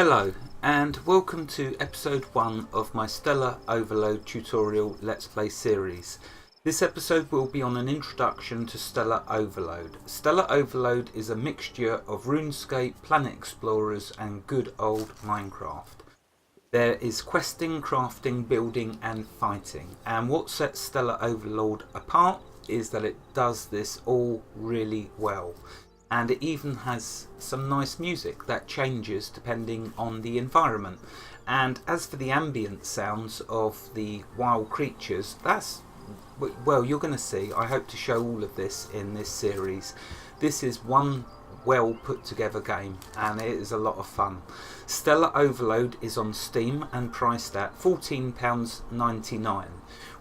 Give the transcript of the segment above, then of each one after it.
Hello and welcome to episode 1 of my Stellar Overload tutorial Let's Play series. This episode will be on an introduction to Stellar Overload. Stellar Overload is a mixture of RuneScape, Planet Explorers and good old Minecraft. There is questing, crafting, building and fighting, and what sets Stellar Overload apart is that it does this all really well. And it even has some nice music that changes depending on the environment. And as for the ambient sounds of the wild creatures, well, you're going to see. I hope to show all of this in this series. This is one well put together game and it is a lot of fun. Stellar Overload is on Steam and priced at £14.99,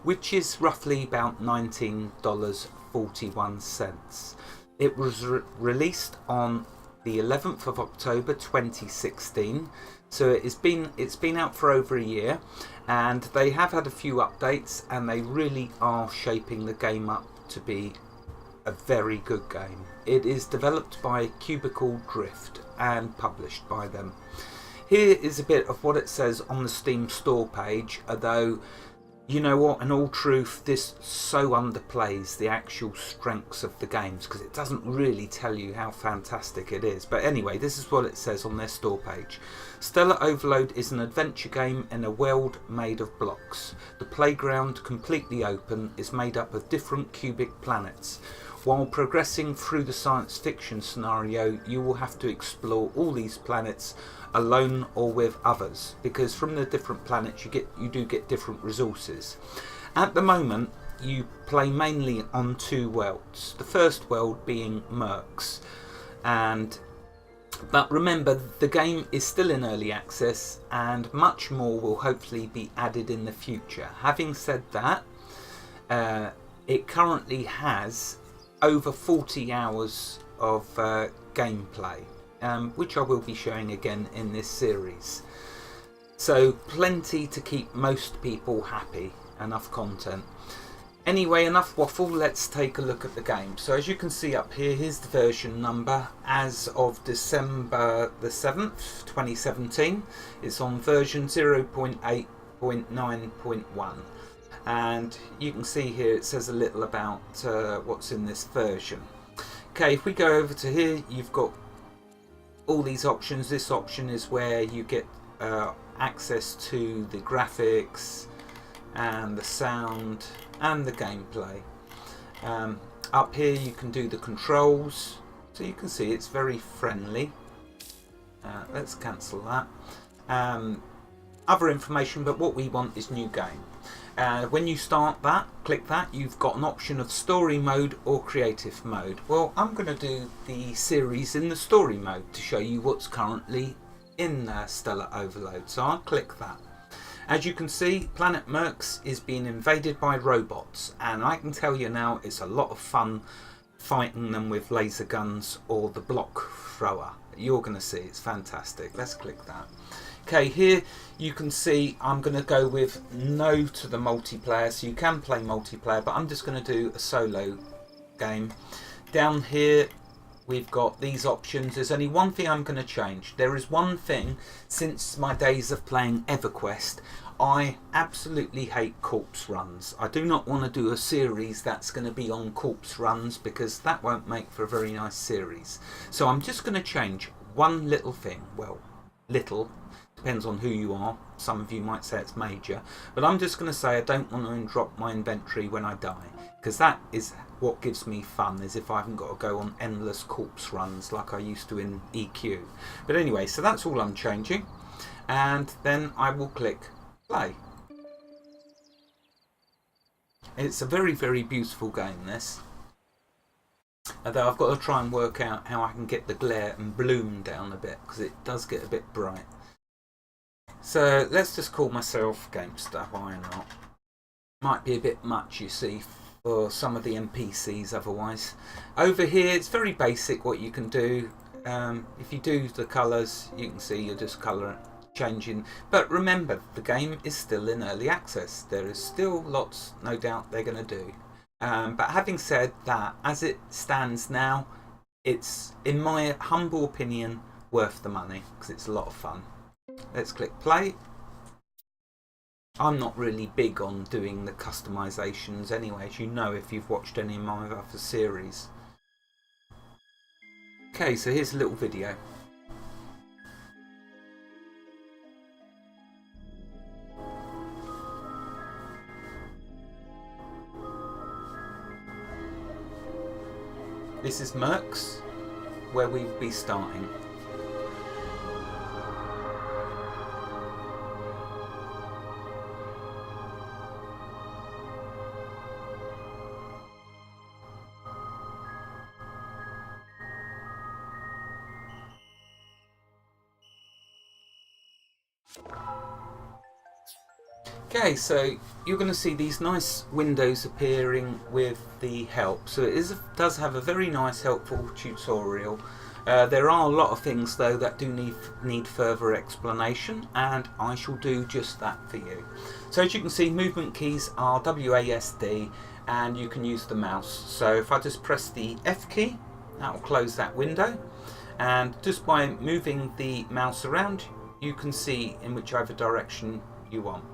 which is roughly about $19.41. It was released on the 11th of October 2016, so it's been out for over a year, and they have had a few updates and they really are shaping the game up to be a very good game. It is developed by Cubicle Drift and published by them. Here is a bit of what it says on the Steam store page, although you know what, in all truth, this so underplays the actual strengths of the games because it doesn't really tell you how fantastic it is. But anyway, this is what it says on their store page. Stellar Overload is an adventure game in a world made of blocks. The playground, completely open, is made up of different cubic planets. While progressing through the science fiction scenario, you will have to explore all these planets alone or with others, because from the different planets you do get different resources. At the moment you play mainly on two worlds, the first world being Mercs, but remember the game is still in early access and much more will hopefully be added in the future. Having said that, it currently has over 40 hours of gameplay, which I will be showing again in this series. So plenty to keep most people happy, enough content. Anyway, enough waffle, let's take a look at the game. So as you can see up here, here's the version number as of December the 7th, 2017. It's on version 0.8.9.1. And you can see here it says a little about what's in this version. Okay, if we go over to here, you've got all these options. This option is where you get access to the graphics and the sound and the gameplay. Up here you can do the controls, so you can see it's very friendly. Let's cancel that. Other information, but what we want is new game. When you start that, click that, you've got an option of story mode or creative mode. Well, I'm going to do the series in the story mode to show you what's currently in Stellar Overload, so I'll click that. As you can see, Planet Mercs is being invaded by robots, and I can tell you now it's a lot of fun fighting them with laser guns or the block thrower. You're going to see it's fantastic. Let's click that. Okay, here you can see I'm going to go with no to the multiplayer, so you can play multiplayer, but I'm just going to do a solo game. Down here we've got these options. There's only one thing I'm going to change. There is one thing, since my days of playing EverQuest, I absolutely hate corpse runs. I do not want to do a series that's going to be on corpse runs because that won't make for a very nice series. So I'm just going to change one little thing. Well, little. Depends on who you are. Some of you might say it's major, but I'm just going to say I don't want to drop my inventory when I die, because that is what gives me fun, is if I haven't got to go on endless corpse runs like I used to in EQ. But anyway, so that's all I'm changing, and then I will click play. It's a very, very beautiful game, this. Although I've got to try and work out how I can get the glare and bloom down a bit, because it does get a bit bright. So let's just call myself Gamester, why not? Might be a bit much, you see, for some of the NPCs otherwise. Over here it's very basic what you can do. If you do the colours, you can see you're just colour changing. But remember, the game is still in early access. There is still lots, no doubt, they're going to do. But having said that, as it stands now, it's, in my humble opinion, worth the money because it's a lot of fun. Let's click play. I'm not really big on doing the customizations anyway, as you know if you've watched any of my other series. Okay, so here's a little video. This is Mercs, where we'll be starting. Okay, so you're going to see these nice windows appearing with the help. So it does have a very nice helpful tutorial. There are a lot of things though that do need further explanation, and I shall do just that for you. So as you can see, movement keys are WASD, and you can use the mouse. So if I just press the F key, that will close that window, and just by moving the mouse around you can see in whichever direction you want.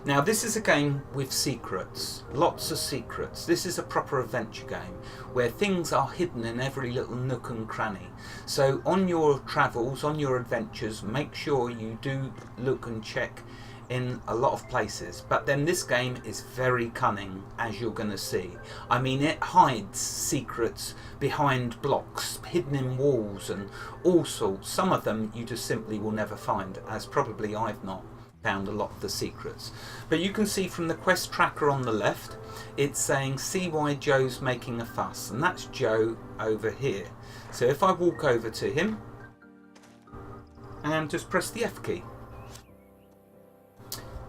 Now this is a game with secrets, lots of secrets. This is a proper adventure game where things are hidden in every little nook and cranny. So on your travels, on your adventures, make sure you do look and check in a lot of places. But then this game is very cunning, as you're going to see. I mean, it hides secrets behind blocks, hidden in walls and all sorts. Some of them you just simply will never find, as probably I've not found a lot of the secrets. But you can see from the quest tracker on the left, it's saying see why Joe's making a fuss, and that's Joe over here. So if I walk over to him and just press the F key.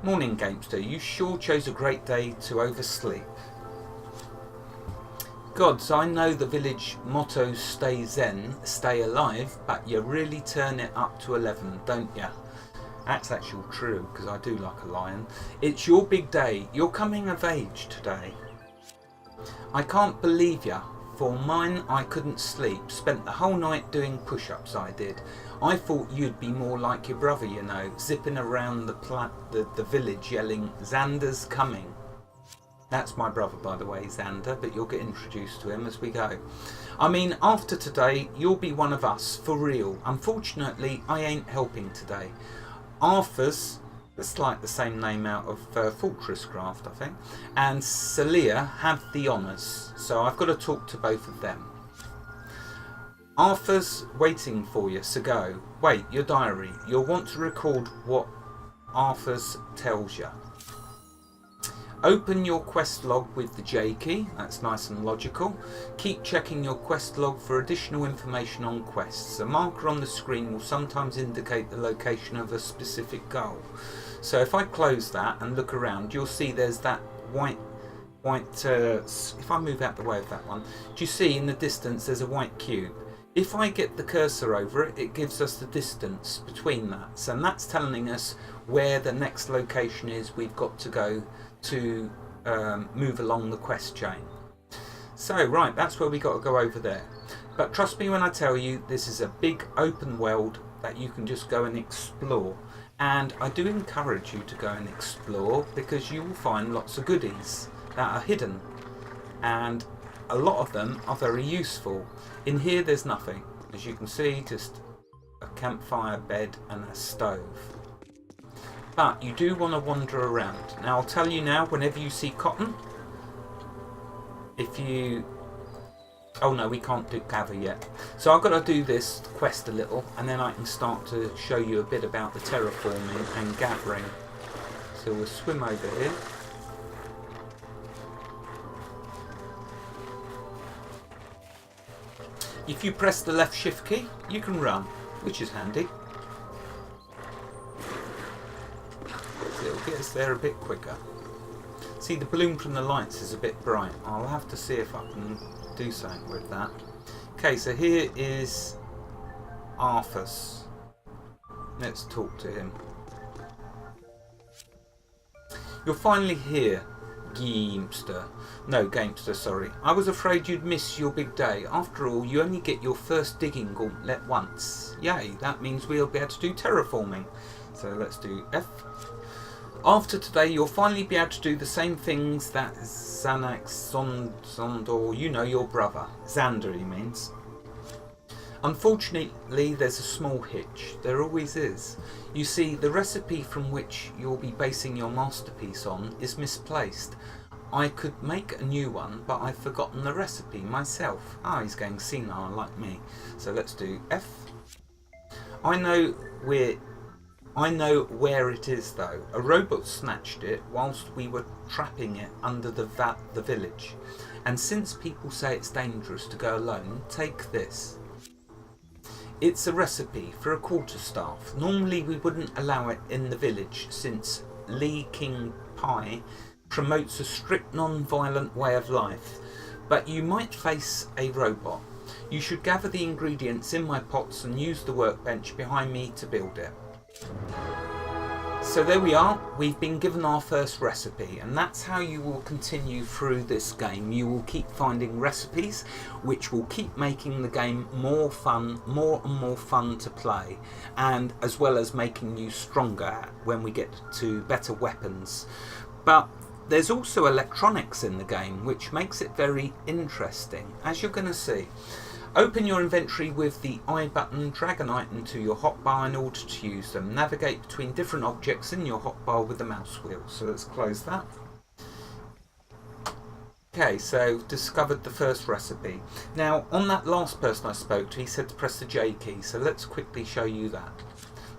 Morning Gamester, you sure chose a great day to oversleep. Gods, I know the village motto stay zen, stay alive, but you really turn it up to 11, don't ya? That's actually true, because I do like a lion. It's your big day. You're coming of age today. I can't believe ya. For mine, I couldn't sleep. Spent the whole night doing push-ups, I did. I thought you'd be more like your brother, you know, zipping around the village yelling, Xander's coming. That's my brother, by the way, Xander, but you'll get introduced to him as we go. I mean, after today, you'll be one of us, for real. Unfortunately, I ain't helping today. Arthur's, that's like the same name out of Fortress Craft, I think, and Celia have the honours, so I've got to talk to both of them. Arthur's waiting for you, so go. Wait, your diary. You'll want to record what Arthur's tells you. Open your quest log with the J key, that's nice and logical. Keep checking your quest log for additional information on quests. A marker on the screen will sometimes indicate the location of a specific goal. So if I close that and look around, you'll see there's that white, if I move out the way of that one, do you see in the distance there's a white cube? If I get the cursor over it, it gives us the distance between that. So that's telling us where the next location is we've got to go to move along the quest chain. So right, that's where we got to go over there. But trust me when I tell you, this is a big open world that you can just go and explore. And I do encourage you to go and explore, because you will find lots of goodies that are hidden. And a lot of them are very useful. In here there's nothing. As you can see, just a campfire, bed and a stove. But you do want to wander around. Now I'll tell you now, whenever you see cotton, if you... Oh no, we can't gather yet. So I've got to do this quest a little, and then I can start to show you a bit about the terraforming and gathering. So we'll swim over here. If you press the left shift key, you can run, which is handy. It'll get us there a bit quicker. See, the bloom from the lights is a bit bright. I'll have to see if I can do something with that. Okay, so here is Arthur's. Let's talk to him. You're finally here. Gamester. No, Gamester, sorry. I was afraid you'd miss your big day. After all, you only get your first digging gauntlet once. Yay, that means we'll be able to do terraforming. So let's do F. After today, you'll finally be able to do the same things that Xanax, Sondor, you know, your brother. Xander, he means. Unfortunately, there's a small hitch. There always is. You see, the recipe from which you'll be basing your masterpiece on is misplaced. I could make a new one, but I've forgotten the recipe myself. Ah, he's going senile like me. So let's do F. I know where it is though. A robot snatched it whilst we were trapping it under the village. And since people say it's dangerous to go alone, take this. It's a recipe for a quarterstaff. Normally we wouldn't allow it in the village since Lee King Pie promotes a strict non-violent way of life. But you might face a robot. You should gather the ingredients in my pots and use the workbench behind me to build it. So there we are, we've been given our first recipe, and that's how you will continue through this game. You will keep finding recipes which will keep making the game more fun, more and more fun to play, and as well as making you stronger when we get to better weapons. But there's also electronics in the game which makes it very interesting, as you're going to see. Open your inventory with the I button, drag an item to your hotbar in order to use them. Navigate between different objects in your hotbar with the mouse wheel. So let's close that. Okay, so discovered the first recipe. Now, on that last person I spoke to, he said to press the J key, so let's quickly show you that.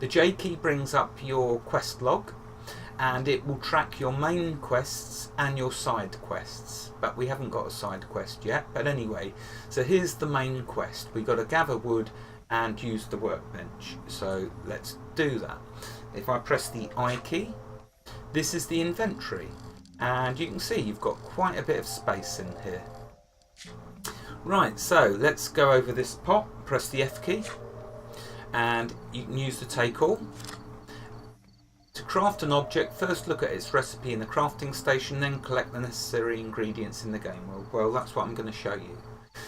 The J key brings up your quest log, and it will track your main quests and your side quests, but we haven't got a side quest yet. But anyway, so here's the main quest. We've got to gather wood and use the workbench, so let's do that. If I press the I key, this is the inventory, and you can see you've got quite a bit of space in here. Right, so let's go over this pot, press the F key, and you can use the take all. To craft an object, first look at its recipe in the crafting station, then collect the necessary ingredients in the game. Well, that's what I'm going to show you.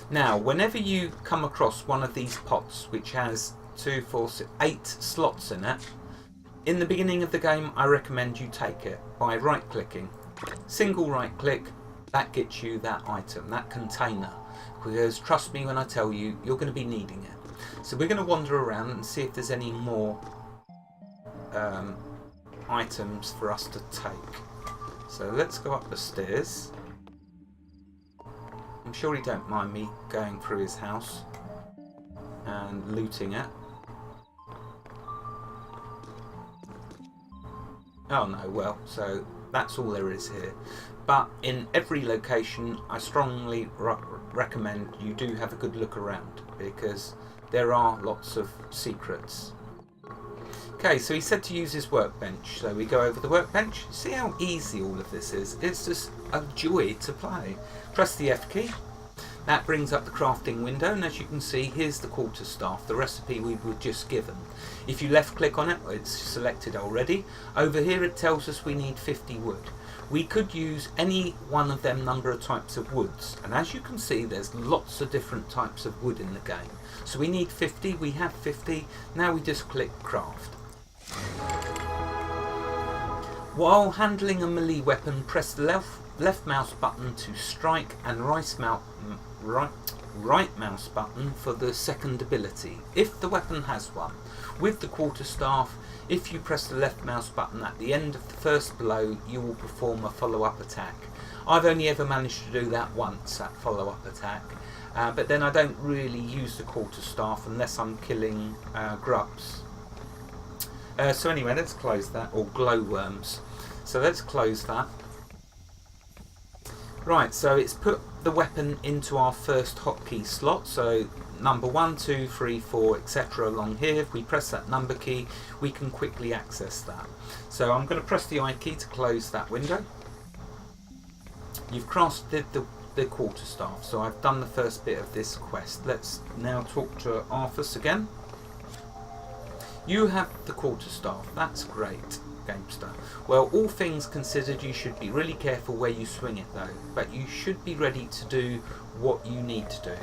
Now, whenever you come across one of these pots, which has 2, 4, 6, 8 slots in it, in the beginning of the game, I recommend you take it by right-clicking. Single right-click, that gets you that item, that container. Because trust me when I tell you, you're going to be needing it. So we're going to wander around and see if there's any more items for us to take. So let's go up the stairs. I'm sure he don't mind me going through his house and looting it. Oh no, well, so that's all there is here. But in every location, I strongly recommend you do have a good look around, because there are lots of secrets. Okay, so he said to use his workbench, so we go over the workbench. See how easy all of this is? It's just a joy to play. Press the F key. That brings up the crafting window, and as you can see, here's the quarterstaff, the recipe we were just given. If you left click on it, it's selected already. Over here it tells us we need 50 wood. We could use any one of them number of types of woods, and as you can see there's lots of different types of wood in the game. So we need 50, we have 50, now we just click craft. While handling a melee weapon, press the left mouse button to strike and right mouse button for the second ability, if the weapon has one. With the quarterstaff, if you press the left mouse button at the end of the first blow, you will perform a follow-up attack. I've only ever managed to do that once, that follow-up attack, but then I don't really use the quarterstaff unless I'm killing grubs. So anyway, let's close that, or glowworms. So let's close that. Right, so it's put the weapon into our first hotkey slot, so number 1, 2, 3, 4, etc. along here. If we press that number key, we can quickly access that. So I'm going to press the I key to close that window. You've crafted the quarterstaff, so I've done the first bit of this quest. Let's now talk to Arthas again. You have the quarterstaff, that's great. gamester. Well, all things considered, you should be really careful where you swing it though, but you should be ready to do what you need to do.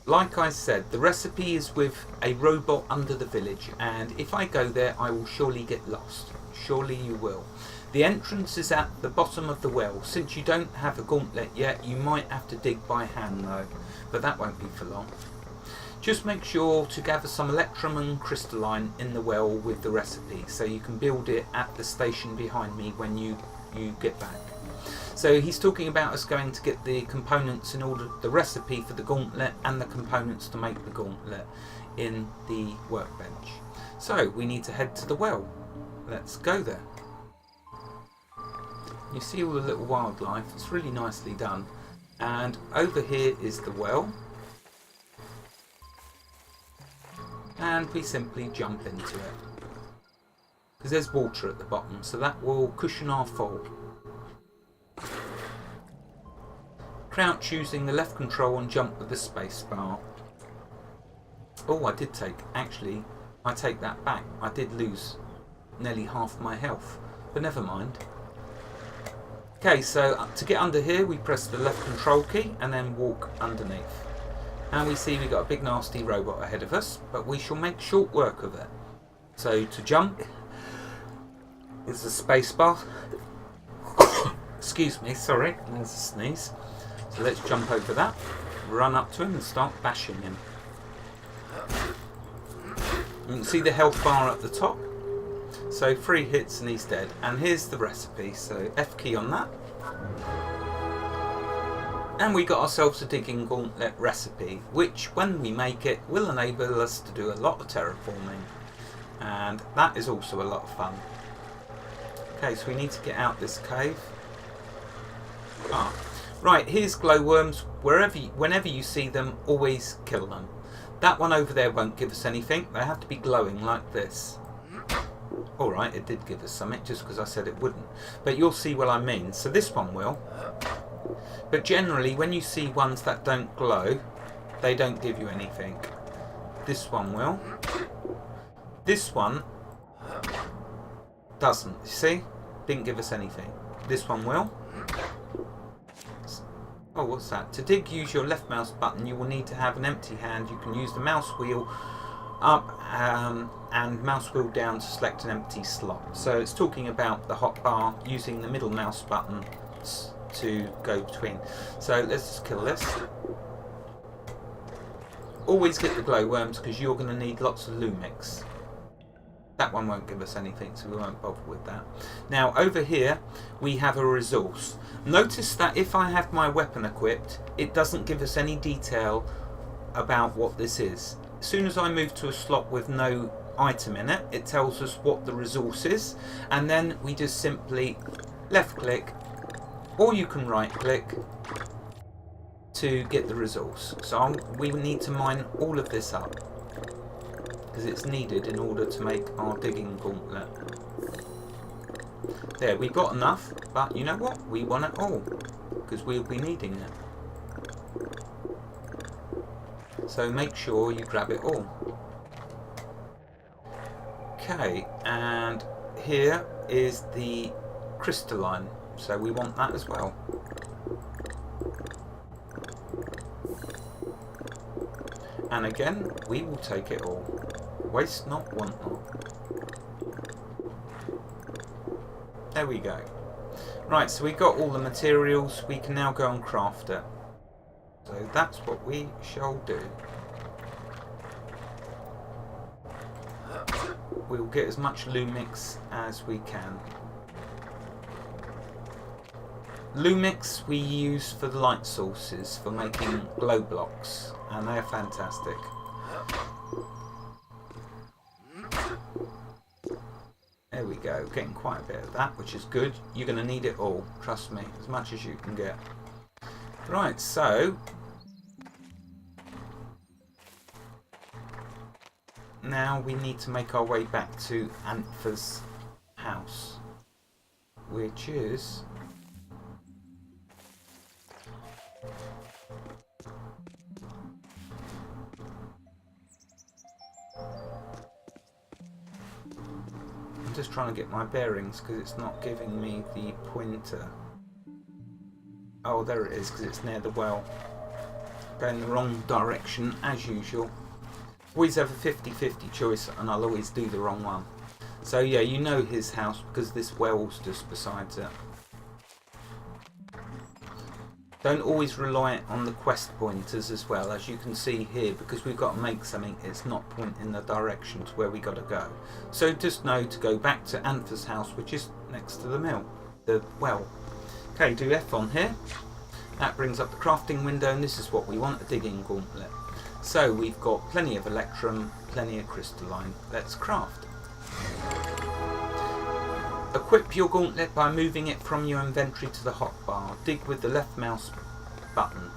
Like I said, the recipe is with a robot under the village, and if I go there I will surely get lost. Surely you will. The entrance is at the bottom of the well. Since you don't have a gauntlet yet, you might have to dig by hand though, but that won't be for long. Just make sure to gather some electrum and crystalline in the well with the recipe, so you can build it at the station behind me when you get back. So he's talking about us going to get the components in order, the recipe for the gauntlet and the components to make the gauntlet in the workbench. So we need to head to the well. Let's go there. You see all the little wildlife, it's really nicely done. And over here is the well. And we simply jump into it. Because there's water at the bottom, so that will cushion our fall. Crouch using the left control and jump with the space bar. Oh, I did take, actually, I take that back. I did lose nearly half my health, but never mind. Okay, so to get under here, we press the left control key and then walk underneath. And we see we've got a big nasty robot ahead of us, but we shall make short work of it. So to jump is the space bar. Excuse me, sorry, there's a sneeze. So let's jump over that, run up to him and start bashing him. You can see the health bar at the top. So 3 hits and he's dead. And here's the recipe, so F key on that. And we got ourselves a digging gauntlet recipe, which when we make it will enable us to do a lot of terraforming. And that is also a lot of fun. Okay, so we need to get out this cave. Right, here's glowworms. Whenever you see them, always kill them. That one over there won't give us anything. They have to be glowing like this. Alright, it did give us something just because I said it wouldn't. But you'll see what I mean. So this one will. But generally, when you see ones that don't glow, they don't give you anything. This one will. This one doesn't. You see? Didn't give us anything. This one will. Oh, what's that? To dig, use your left mouse button. You will need to have an empty hand. You can use the mouse wheel up and mouse wheel down to select an empty slot. So it's talking about the hotbar using the middle mouse button to go between. So let's just kill this. Always get the glowworms because you're going to need lots of lumix. That one won't give us anything, so we won't bother with that. Now over here we have a resource. Notice that if I have my weapon equipped, it doesn't give us any detail about what this is. As soon as I move to a slot with no item in it, it tells us what the resource is, and then we just simply left click, or you can right click to get the resource. So we need to mine all of this up because it's needed in order to make our digging gauntlet. There, we got enough, but you know what? We want it all because we'll be needing it. So make sure you grab it all. Okay, and here is the crystalline, so we want that as well. And again, we will take it all. Waste not, want not. There we go. Right, so we got all the materials. We can now go and craft it. So that's what we shall do. We'll get as much lumix as we can. Lumix we use for the light sources, for making glow blocks, and they're fantastic. There we go, getting quite a bit of that, which is good. You're going to need it all, trust me, as much as you can get. Right, so now we need to make our way back to Anther's house, which is I'm just trying to get my bearings because it's not giving me the pointer. Oh, there it is, because it's near the well. Going the wrong direction as usual. Always have a 50-50 choice and I'll always do the wrong one. So yeah, you know his house because this well's just beside it. Don't always rely on the quest pointers as well, as you can see here, because we've got to make something, it's not pointing the direction to where we got to go. So just know to go back to Anther's house, which is next to the mill, the well. Okay, do F on here. That brings up the crafting window, and this is what we want, a digging gauntlet. So we've got plenty of electrum, plenty of crystalline. Let's craft. Equip your gauntlet by moving it from your inventory to the hotbar. Dig with the left mouse button.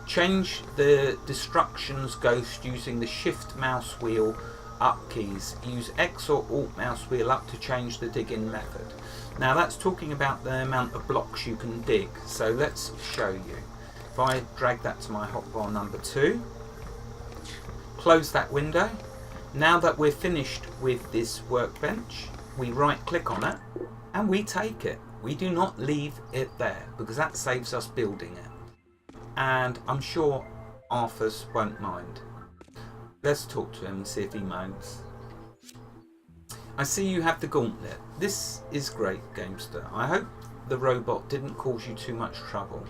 Change the destructions ghost using the shift mouse wheel up keys. Use X or Alt mouse wheel up to change the digging method. Now that's talking about the amount of blocks you can dig. So let's show you. If I drag that to my hotbar number 2, close that window. Now that we're finished with this workbench, we right click on it and we take it. We do not leave it there because that saves us building it. And I'm sure Arthas won't mind. Let's talk to him and see if he minds. I see you have the gauntlet. This is great, Gamester. I hope the robot didn't cause you too much trouble.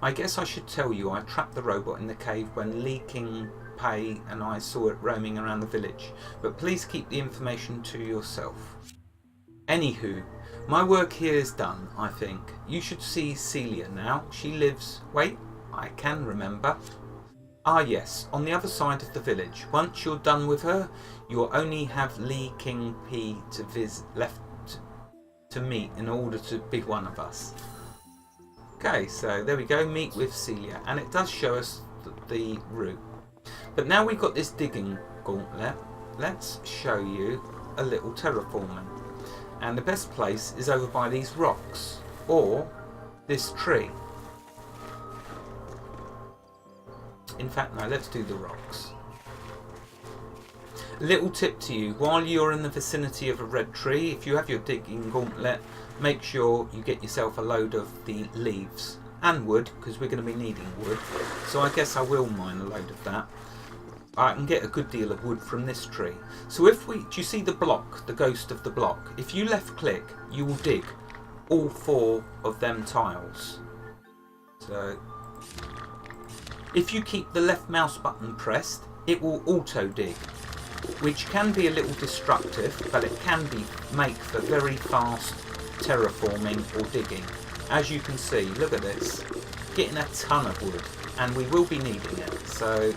I guess I should tell you I trapped the robot in the cave when leaking pay and I saw it roaming around the village, but please keep the information to yourself. Anywho, my work here is done, I think. You should see Celia now. She lives... Wait, I can remember. Ah yes, on the other side of the village. Once you're done with her, you'll only have Lee King P left to meet in order to be one of us. Okay, so there we go, meet with Celia, and it does show us the route. But now we've got this digging gauntlet, let's show you a little terraforming. And the best place is over by these rocks, or this tree. In fact, no, let's do the rocks. A little tip to you, while you're in the vicinity of a red tree, if you have your digging gauntlet, make sure you get yourself a load of the leaves and wood, because we're going to be needing wood. So I guess I will mine a load of that. I can get a good deal of wood from this tree. So if we, do you see the block, the ghost of the block? If you left click, you will dig all 4 of them tiles. So if you keep the left mouse button pressed, it will auto dig, which can be a little destructive, but it can make for very fast terraforming or digging. As you can see, look at this, getting a ton of wood, and we will be needing it, so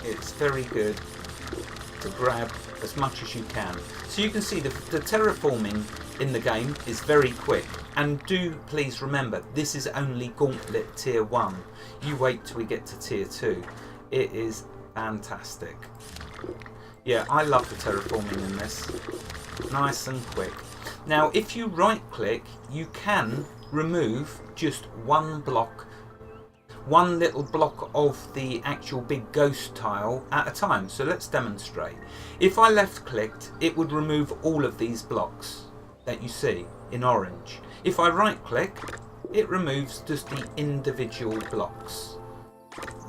it's very good to grab as much as you can. So you can see the terraforming in the game is very quick, and do please remember this is only Gauntlet Tier 1. You wait till we get to Tier 2. It is fantastic. Yeah, I love the terraforming in this. Nice and quick. Now if you right click, you can remove just one little block of the actual big ghost tile at a time. So let's demonstrate. If I left clicked, it would remove all of these blocks that you see in orange. If I right click, it removes just the individual blocks.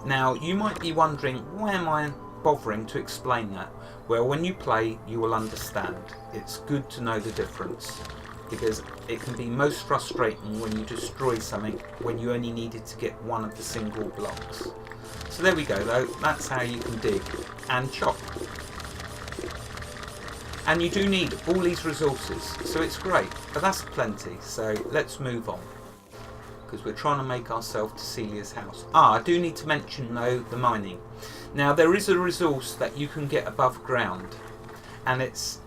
Now you might be wondering, why am I bothering to explain that? Well, when you play you will understand. It's good to know the difference, because it can be most frustrating when you destroy something when you only needed to get one of the single blocks. So there we go though, that's how you can dig and chop. And you do need all these resources, so it's great, but that's plenty. So let's move on, because we're trying to make ourselves to Celia's house. I do need to mention though the mining. Now there is a resource that you can get above ground, and it's,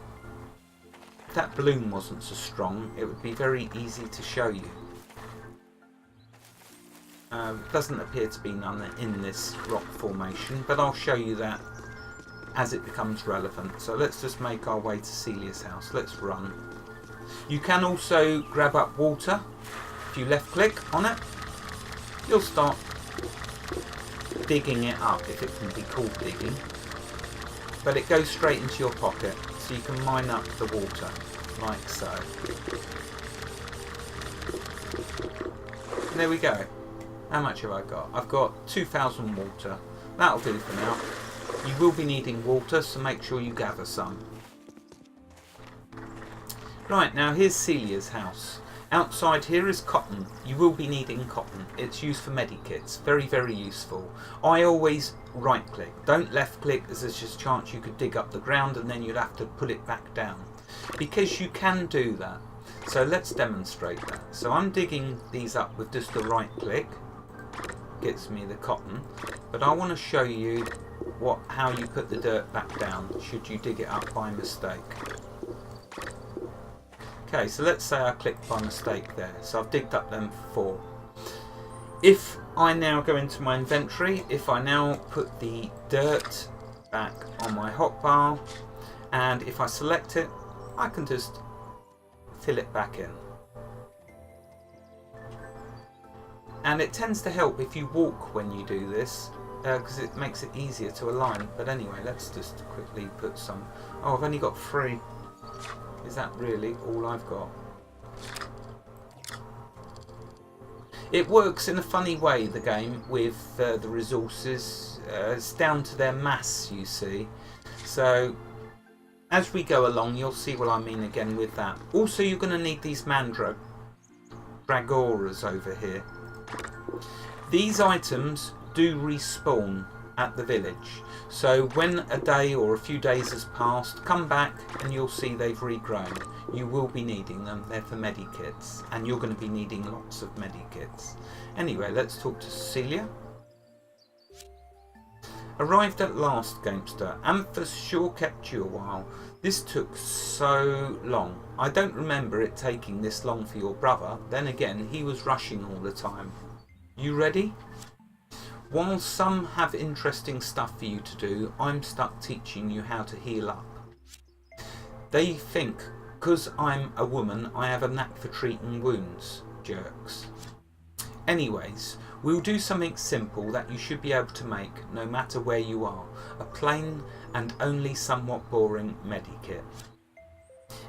if that bloom wasn't so strong, it would be very easy to show you. Doesn't appear to be none in this rock formation, but I'll show you that as it becomes relevant. So let's just make our way to Celia's house. Let's run. You can also grab up water. If you left click on it, you'll start digging it up, if it can be called digging. but it goes straight into your pocket, so you can mine up the water, like so. And there we go. How much have I got? I've got 2,000 water. That'll do for now. You will be needing water, so make sure you gather some. Right, now here's Celia's house. Outside here is cotton. You will be needing cotton. It's used for medikits. Very, very useful. I always right click. Don't left click, as there's just a chance you could dig up the ground and then you'd have to put it back down. Because you can do that. So let's demonstrate that. So I'm digging these up with just the right click. Gets me the cotton. But I want to show you how you put the dirt back down should you dig it up by mistake. Okay, so let's say I clicked by mistake there. So I've digged up them 4. If I now go into my inventory, if I now put the dirt back on my hotbar, and if I select it, I can just fill it back in. And it tends to help if you walk when you do this, because it makes it easier to align. But anyway, let's just quickly put some... Oh, I've only got 3. Is that really all I've got? It works in a funny way, the game, with the resources. It's down to their mass, you see. So, as we go along, you'll see what I mean again with that. Also, you're going to need these dragoras over here. These items do respawn at the village. So when a day or a few days has passed, come back and you'll see they've regrown. You will be needing them. They're for medikits, and you're going to be needing lots of medikits. Anyway, let's talk to Celia. Arrived at last, Gamester. Amphas sure kept you a while. This took so long. I don't remember it taking this long for your brother. Then again, he was rushing all the time. You ready? While some have interesting stuff for you to do, I'm stuck teaching you how to heal up. They think, 'cause I'm a woman, I have a knack for treating wounds. Jerks. Anyways, we'll do something simple that you should be able to make no matter where you are. A plain and only somewhat boring medikit.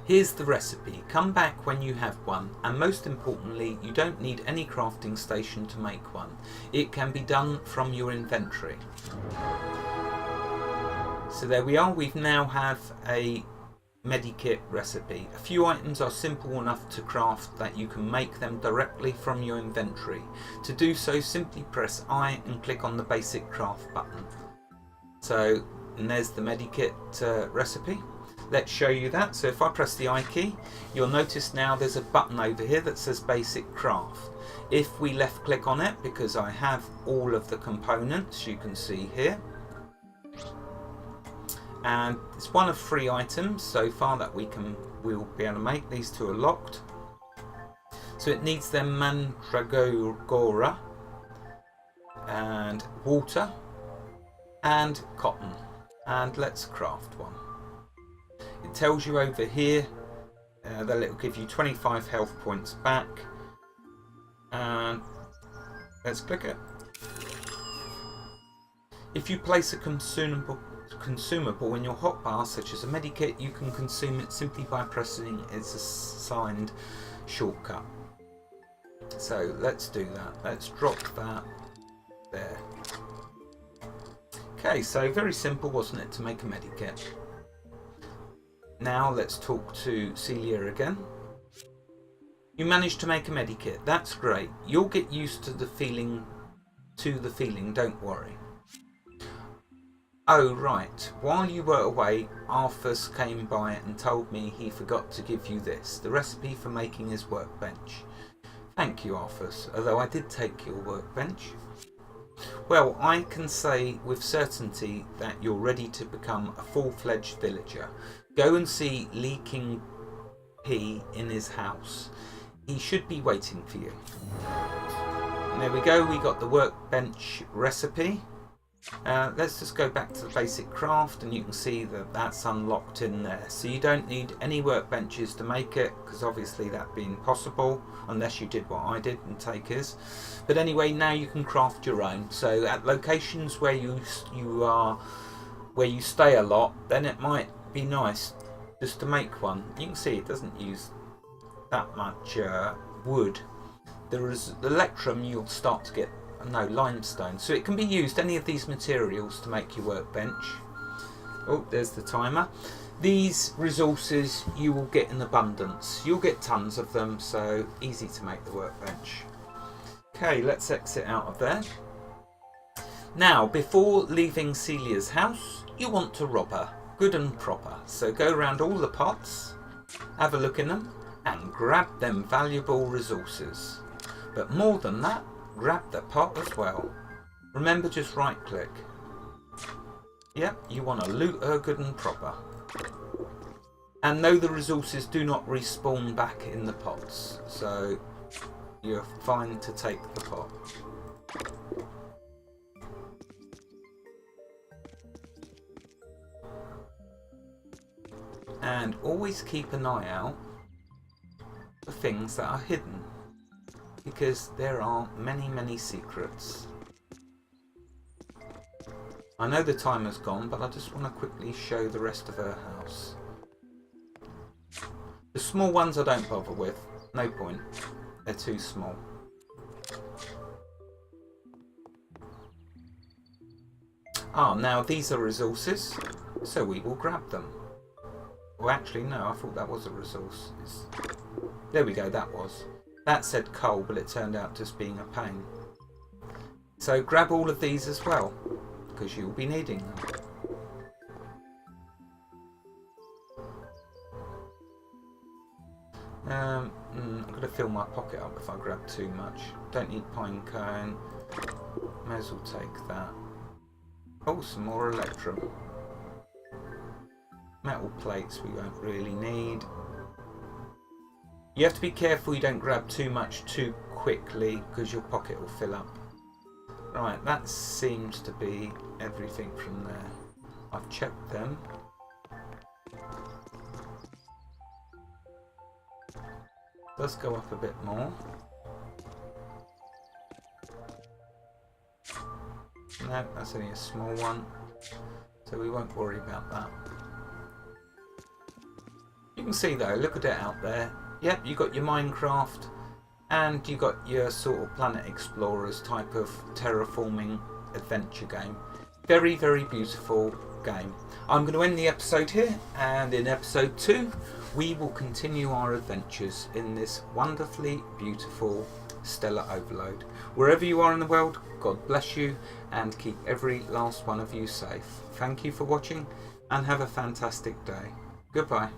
Here's the recipe. Come back when you have one, and most importantly, you don't need any crafting station to make one. It can be done from your inventory. So there we are. We now have a medikit recipe. A few items are simple enough to craft that you can make them directly from your inventory. To do so, simply press I and click on the basic craft button. So, and there's the medikit recipe. Let's show you that. So if I press the I key, you'll notice now there's a button over here that says basic craft. If we left click on it, because I have all of the components you can see here, and it's one of 3 items so far that we'll be able to make. These 2 are locked. So it needs them mandragora and water and cotton. And let's craft one. It tells you over here that it will give you 25 health points back. And let's click it. If you place a consumable in your hotbar, such as a medikit, you can consume it simply by pressing its assigned shortcut. So let's do that. Let's drop that there. Okay, so very simple, wasn't it, to make a medikit? Now let's talk to Celia again. You managed to make a medikit. That's great. You'll get used to the feeling, don't worry. Oh right, while you were away, Arthas came by and told me he forgot to give you this, the recipe for making his workbench. Thank you, Arthas, although I did take your workbench. Well, I can say with certainty that you're ready to become a full-fledged villager. Go and see Lee King P in his house. He should be waiting for you. And there we go, we got the workbench recipe. Let's just go back to the basic craft, and you can see that that's unlocked in there. So you don't need any workbenches to make it, because obviously that'd be impossible unless you did what I did and take his. But anyway, now you can craft your own. So at locations where you are where you stay a lot, then it might be nice just to make one. You can see it doesn't use that much wood. There is the electrum, you'll start to get limestone, so it can be used, any of these materials, to make your workbench. Oh, there's the timer. These resources you will get in abundance. You'll get tons of them, so easy to make the workbench. Okay, let's exit out of there. Now, before leaving Celia's house, you want to rob her, good and proper. So go around all the pots, have a look in them, and grab them valuable resources. But more than that, grab the pot as well. Remember, just right click. Yep, you want to loot her good and proper. And no, the resources do not respawn back in the pots, so you're fine to take the pot. And always keep an eye out for things that are hidden, because there are many secrets. I know the timer's gone, but I just want to quickly show the rest of her house. The small ones I don't bother with, no point, they're too small. Now these are resources, so we will grab them. Well, actually no, I thought that was a resource. There we go, that was. That said coal, but it turned out just being a pain. So grab all of these as well, because you'll be needing them. I'm going to fill my pocket up if I grab too much. Don't need pine cone. May as well take that. Oh, some more electrum. Metal plates we won't really need. You have to be careful you don't grab too much too quickly, because your pocket will fill up. Right, that seems to be everything from there. I've checked them. Does go up a bit more. No, that's only a small one, so we won't worry about that. You can see though, look at it out there. Yep, you got your Minecraft, and you got your sort of Planet Explorers type of terraforming adventure game. Very beautiful game. I'm going to end the episode here, and in episode 2 we will continue our adventures in this wonderfully beautiful stellar overload. Wherever you are in the world, God bless you and keep every last one of you safe. Thank you for watching and have a fantastic day. Goodbye.